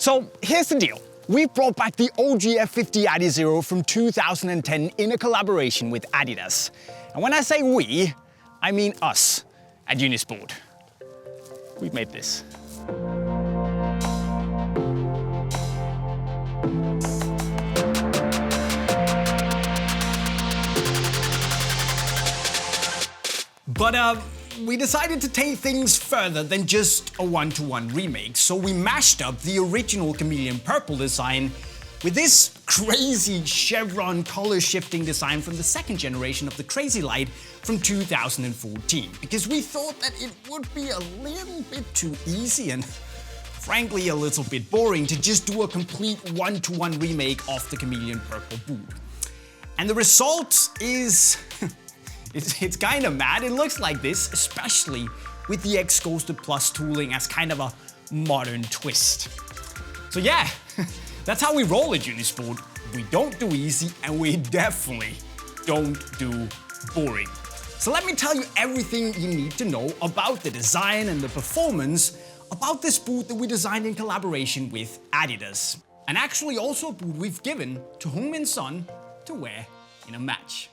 So here's the deal. We brought back the OG F50 Adizero from 2010 in a collaboration with Adidas. And when I say we, I mean us at Unisport. We've made this. But we decided to take things further than just a one-to-one remake, so we mashed up the original chameleon purple design with this crazy chevron color-shifting design from the second generation of the Crazylight from 2014, because we thought that it would be a little bit too easy and frankly a little bit boring to just do a complete one-to-one remake of the chameleon purple boot. And the result is It's kind of mad. It looks like this, especially with the X-Ghosted Plus tooling as kind of a modern twist. So yeah, that's how we roll at Unisport. We don't do easy and we definitely don't do boring. So let me tell you everything you need to know about the design and the performance about this boot that we designed in collaboration with Adidas. And actually also a boot we've given to Heung-min Son to wear in a match.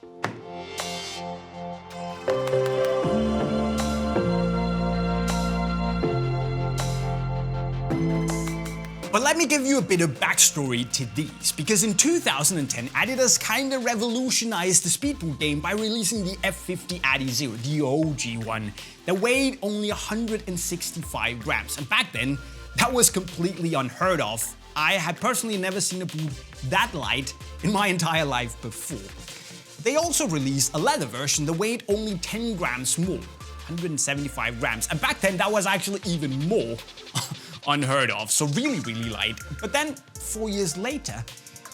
But let me give you a bit of backstory to these, because in 2010 Adidas kinda revolutionized the speed boot game by releasing the F50 Adizero, the OG one, that weighed only 165 grams. And back then, that was completely unheard of. I had personally never seen a boot that light in my entire life before. They also released a leather version that weighed only 10 grams more, 175 grams. And back then that was actually even more unheard of, so really, really light. But then 4 years later,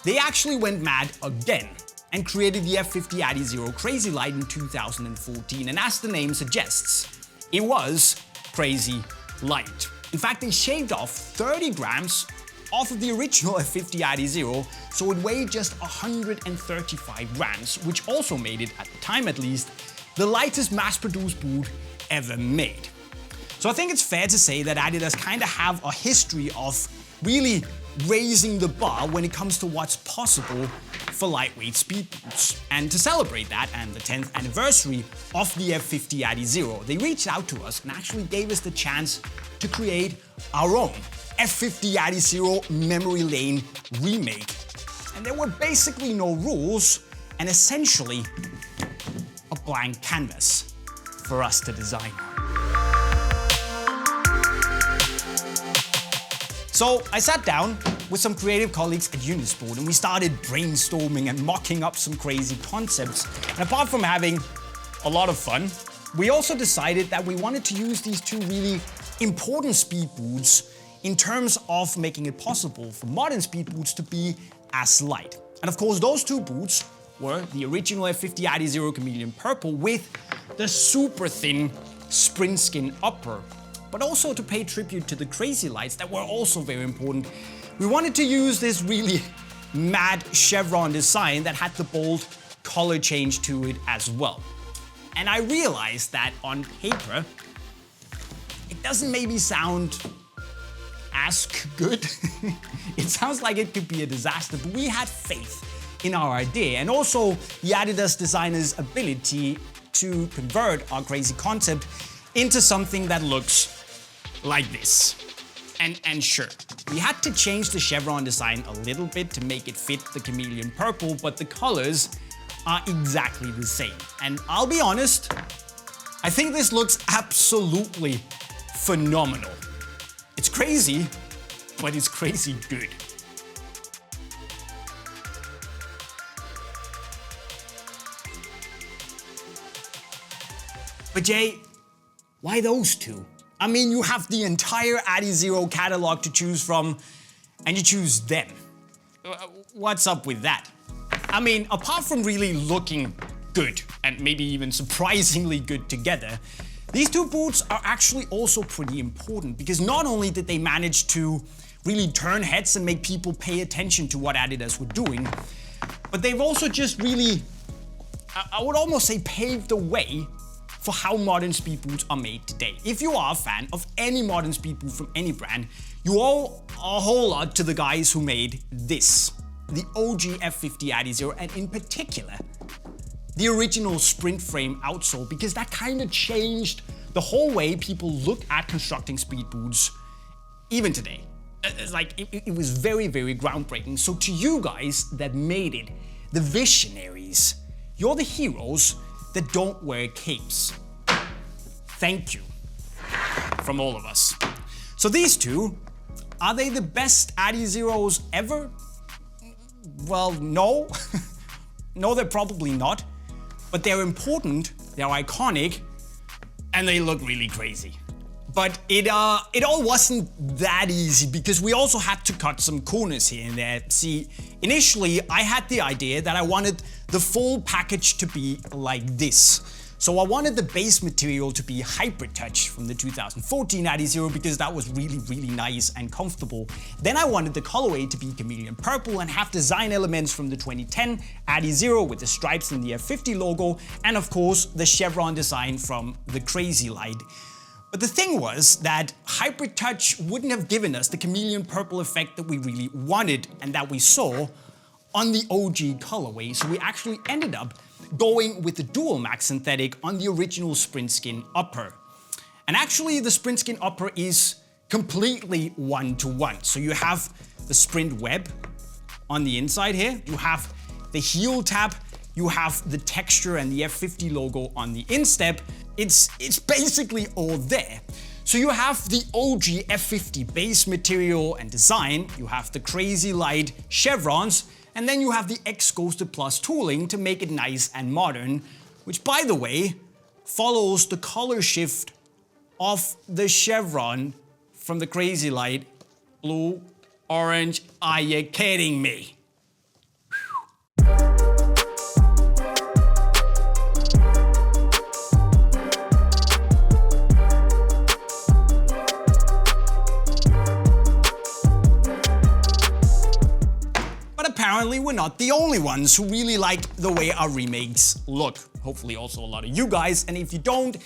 they actually went mad again and created the F50 Adizero Crazylight in 2014. And as the name suggests, it was Crazylight. In fact, they shaved off 30 grams off of the original F50 Adizero, so it weighed just 135 grams, which also made it, at the time at least, the lightest mass-produced boot ever made. So I think it's fair to say that Adidas kinda have a history of really raising the bar when it comes to what's possible for lightweight speed boots. And to celebrate that and the 10th anniversary of the F50 Adizero, they reached out to us and actually gave us the chance to create our own F50 Adizero Memory Lane remake. And there were basically no rules and essentially a blank canvas for us to design on. So I sat down with some creative colleagues at Unisport and we started brainstorming and mocking up some crazy concepts. And apart from having a lot of fun, we also decided that we wanted to use these two really important speed boots in terms of making it possible for modern speed boots to be as light. And of course, those two boots were the original F50 Adizero Chameleon Purple with the super thin sprint skin upper. But also to pay tribute to the Crazylights that were also very important, we wanted to use this really mad chevron design that had the bold color change to it as well. And I realized that on paper, it doesn't maybe sound as good. It sounds like it could be a disaster, but we had faith in our idea and also the Adidas designers' ability to convert our crazy concept into something that looks like this. And sure, we had to change the chevron design a little bit to make it fit the chameleon purple, but the colors are exactly the same. And I'll be honest, I think this looks absolutely phenomenal. It's crazy, but it's crazy good. But Jay, why those two? I mean, you have the entire Adizero catalog to choose from, and you choose them. What's up with that? I mean, apart from really looking good, and maybe even surprisingly good together, these two boots are actually also pretty important, because not only did they manage to really turn heads and make people pay attention to what Adidas were doing, but they've also just really, I would almost say, paved the way for how modern speed boots are made today. If you are a fan of any modern speed boot from any brand, You owe a whole lot to the guys who made this, the OG F50 Adizero, and in particular, the original sprint frame outsole, because that kind of changed the whole way people look at constructing speed boots even today. It was very, very groundbreaking. So to you guys that made it, the visionaries, you're the heroes that don't wear capes. Thank you from all of us. So these two, are they the best Adizeros ever? Well, no. No, they're probably not. But they're important, they're iconic, and they look really crazy. But it all wasn't that easy, because we also had to cut some corners here and there. See, initially I had the idea that I wanted the full package to be like this. So I wanted the base material to be Hybrid Touch from the 2014 Adizero, because that was really, really nice and comfortable. Then I wanted the colorway to be chameleon purple and have design elements from the 2010 Adizero with the stripes and the F50 logo, and of course the chevron design from the Crazylight. But the thing was that Hybrid Touch wouldn't have given us the chameleon purple effect that we really wanted and that we saw on the OG colorway, so we actually ended up going with the dual max synthetic on the original Sprint Skin upper. And actually the Sprint Skin upper is completely one-to-one. So you have the Sprint web on the inside here, you have the heel tab, you have the texture and the F50 logo on the instep. It's basically all there. So you have the OG F50 base material and design, you have the Crazylight chevrons, and then you have the X Ghosted Plus tooling to make it nice and modern, which by the way, follows the color shift of the chevron from the Crazylight. Blue, orange, are you kidding me? Apparently we're not the only ones who really liked the way our remakes look. Hopefully also a lot of you guys, and if you don't,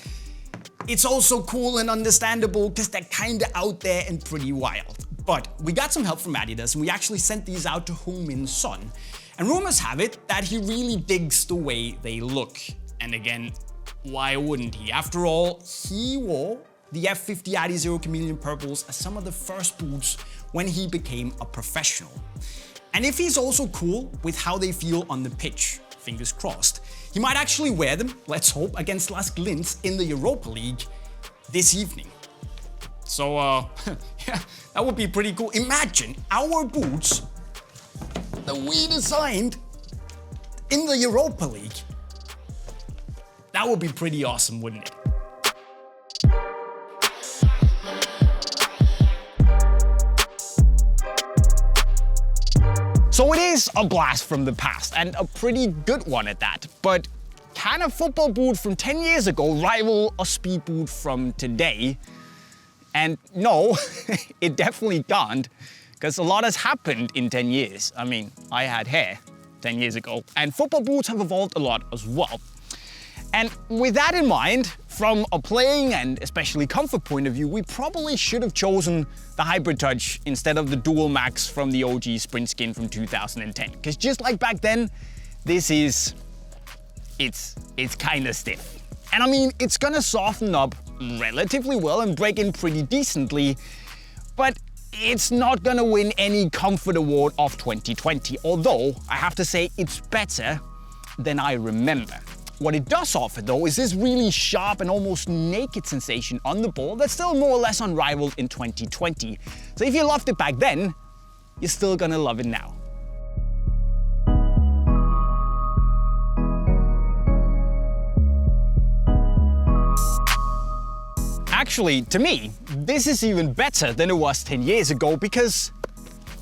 it's also cool and understandable because they're kinda out there and pretty wild. But we got some help from Adidas and we actually sent these out to Heung-Min's son. And rumors have it that he really digs the way they look. And again, why wouldn't he? After all, he wore the F50 Adizero Chameleon Purples as some of the first boots when he became a professional. And if he's also cool with how they feel on the pitch, fingers crossed, he might actually wear them, let's hope, against Las Linz in the Europa League this evening. So, yeah, that would be pretty cool. Imagine our boots that we designed in the Europa League. That would be pretty awesome, wouldn't it? So it is a blast from the past, and a pretty good one at that. But can a football boot from 10 years ago rival a speed boot from today? And no, it definitely can't, because a lot has happened in 10 years. I mean, I had hair 10 years ago, and football boots have evolved a lot as well. And with that in mind, from a playing and especially comfort point of view, we probably should have chosen the Hybrid Touch instead of the Dual Max from the OG Sprint Skin from 2010. Because just like back then, this is, it's kind of stiff. And I mean, it's gonna soften up relatively well and break in pretty decently, but it's not gonna win any comfort award of 2020. Although, I have to say, it's better than I remember. What it does offer though is this really sharp and almost naked sensation on the ball that's still more or less unrivaled in 2020. So if you loved it back then, you're still gonna love it now. Actually, to me, this is even better than it was 10 years ago because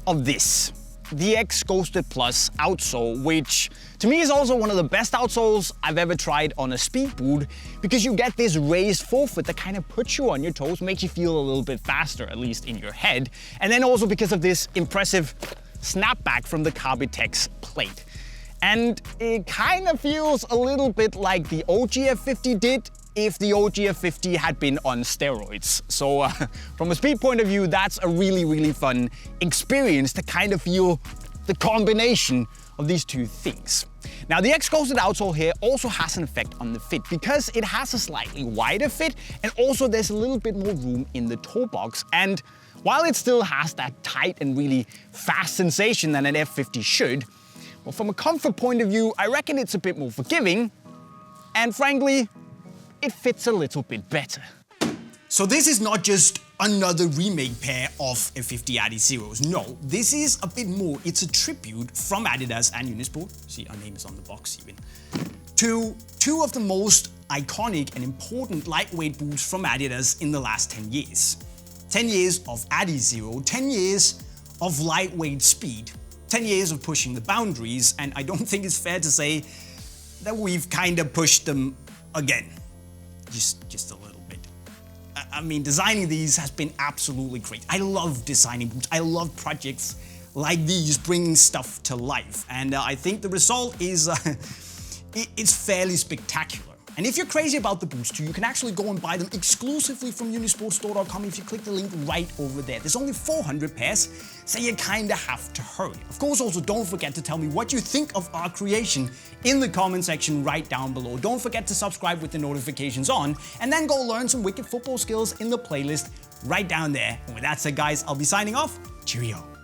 of this. The X Ghosted Plus outsole, which to me is also one of the best outsoles I've ever tried on a speed boot, because you get this raised forefoot that kind of puts you on your toes, makes you feel a little bit faster, at least in your head. And then also because of this impressive snapback from the Carbitex plate. And it kind of feels a little bit like the OG F50 did, if the OG F50 had been on steroids. So from a speed point of view, that's a really fun experience to kind of feel the combination of these two things. Now, the X-coated outsole here also has an effect on the fit because it has a slightly wider fit, and also there's a little bit more room in the toe box. And while it still has that tight and really fast sensation that an F50 should, well, from a comfort point of view, I reckon it's a bit more forgiving, and frankly, it fits a little bit better. So this is not just another remake pair of F50 adizeros. No, this is a bit more. It's a tribute from Adidas and Unisport, see our name is on the box even, to two of the most iconic and important lightweight boots from Adidas in the last 10 years. 10 years of adizero, 10 years of lightweight speed, 10 years of pushing the boundaries, and I don't think it's fair to say that we've kind of pushed them again. Just a little bit. I mean, designing these has been absolutely great. I love designing boots. I love projects like these, bringing stuff to life. And I think the result is it's fairly spectacular. And if you're crazy about the boots too, you can actually go and buy them exclusively from unisportstore.com if you click the link right over there. There's only 400 pairs, so you kinda have to hurry. Of course, also don't forget to tell me what you think of our creation in the comment section right down below. Don't forget to subscribe with the notifications on, and then go learn some wicked football skills in the playlist right down there. And with that said, guys, I'll be signing off. Cheerio.